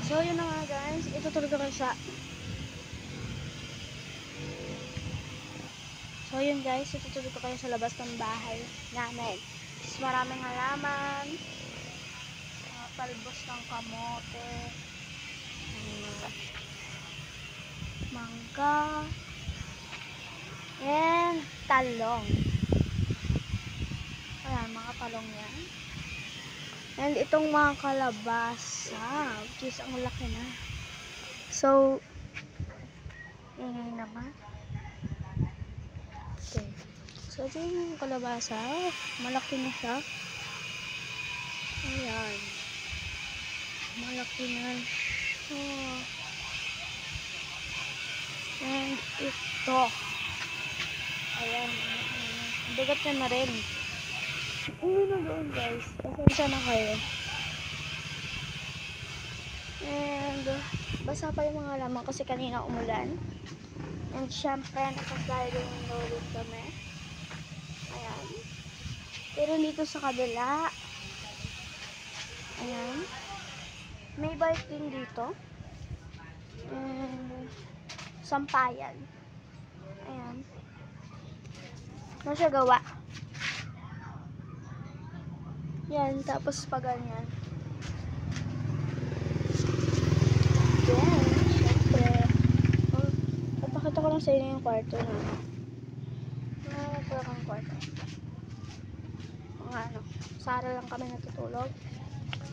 So, yun na nga guys. Itutulog ko sa... So, yun guys. Itutulog ko kayo sa labas ng bahay namin. Tapos maraming halaman. Talbos ng kamote. Mangga. And talong. Ayan, mga talong yan. And itong mga kalabasa, which is ang laki na. So, ingay naman. Okay. So, ito yung kalabasa. Malaki na siya. Ayan. Malaki na siya. And ito. Ayan. Bigat na rin. Hindi na doon guys. Pasensya na kayo. And basa pa yung mga halaman kasi kanina umulan. And syempre nakasliding ulit kami. Ayan. Pero dito sa kabila, ayan, may bike din dito. And sampayan. Ayan. Ano siya gawa? Yan, tapos pa ganyan. Yan, syempre. Papakita ko lang sa inyo yung kwarto na. Ito ang kwarto. Mga ano, Sara lang kami natutulog.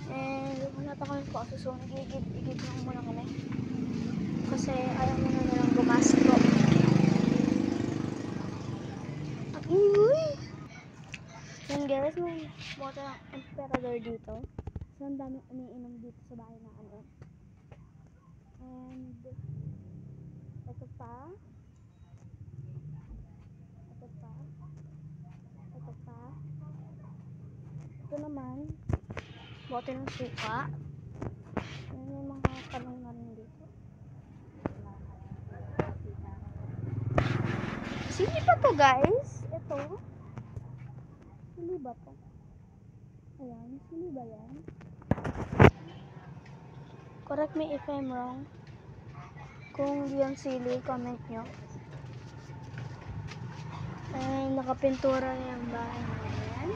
And wala pa kami po kasi so nagigib-igib lang muna kami. Kasi ayaw muna nalang gumasto. Uy! Yan guys, may water ng emperador dito. So, ang daming umiinom dito sa bahay na ano. And, ito pa. Ito pa. Ito pa. Ito naman, bote ng suka. And, may mga tanong na rin dito. Sili pa to guys? Ito. Sili ba to? Ayan, sili ba yan? Correct me if I'm wrong. Kung hindi yan sili, comment nyo. Ay, nakapintura na yung bahay namin.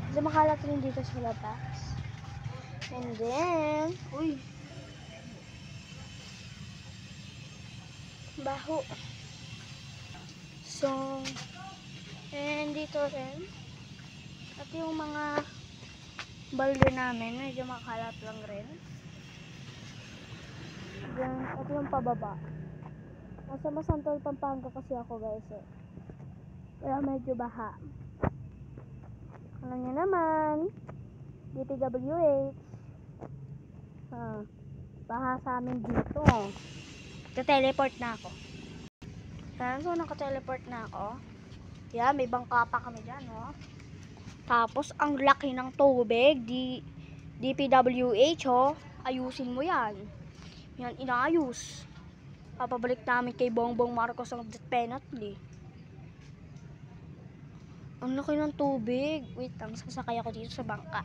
Kasi makalat rin dito sa labas. And then, uy! Baho. So, and dito rin. At yung mga balde namin, medyo makalat lang rin. Then, ito yung pababa. Nasa Masantol, Pampanga kasi ako guys eh. Kaya medyo baha. Alam nyo naman, DPWH. Baha sa amin dito. Naka-teleport na ako. So, naka-teleport na ako. Yeah, may bangka pa kami dyan, oh. Tapos, ang laki ng tubig. DPWH, oh. Ayusin mo yan. Yan, inaayos. Papabalik namin kay Bongbong Marcos ang death penalty. Ang laki ng tubig. Wait lang, sasakay ako dito sa bangka.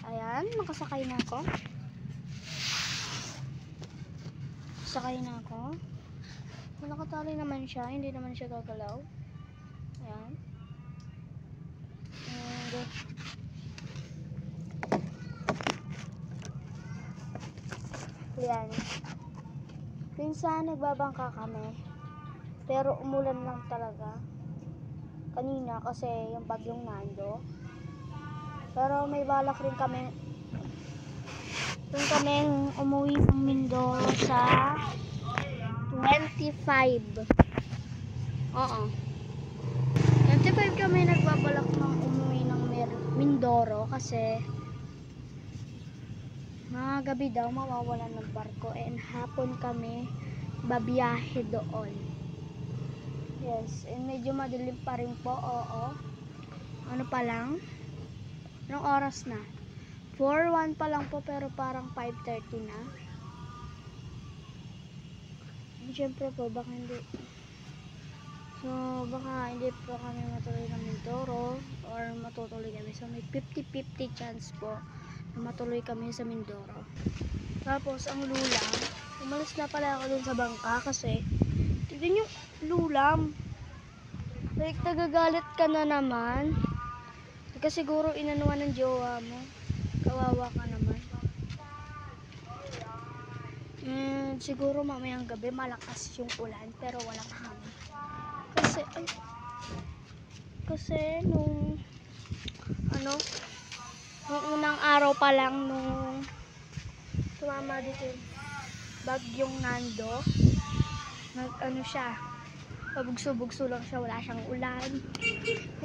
Ayan, nakasakay na ako. Sakay na ako. Nakatali naman siya, hindi naman siya gagalaw. Ayan. And yan. Minsan nagbabangka kami. Pero umulan lang talaga. Kanina kasi yung bagyong Nando. Pero may balak rin kami. Doon kami umuwi ng Mindoro sa 25. Oo. 25 kami nagbabalak ng umuwi ng Mindoro kasi mga gabi daw mawawalan ng barko and hapon kami babiyahe doon. Yes, and medyo madilim pa rin po, oo. Ano pa lang? Anong oras na? 4:01 pa lang po pero parang 5:30 na. Siyempre po, baka hindi. So, baka hindi po kami matuloy ng Mindoro or matutuloy kami. So, may 50-50 chance po na matuloy kami sa Mindoro. Tapos ang lulam, umalis na pala ako dun sa bangka kasi tignan yung lulam. Like, nagagalit ka na naman. Kasi siguro inanuan ng jowa mo. Kawawa ka naman. And siguro mamayang gabi malakas yung ulan pero walang hangin. Kasi nung unang araw pa lang nung tumama dito yung bagyong Nando, siya, pabugso-bugso lang siya, wala siyang ulan.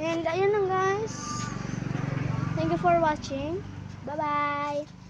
And ayun lang guys, thank you for watching, bye bye.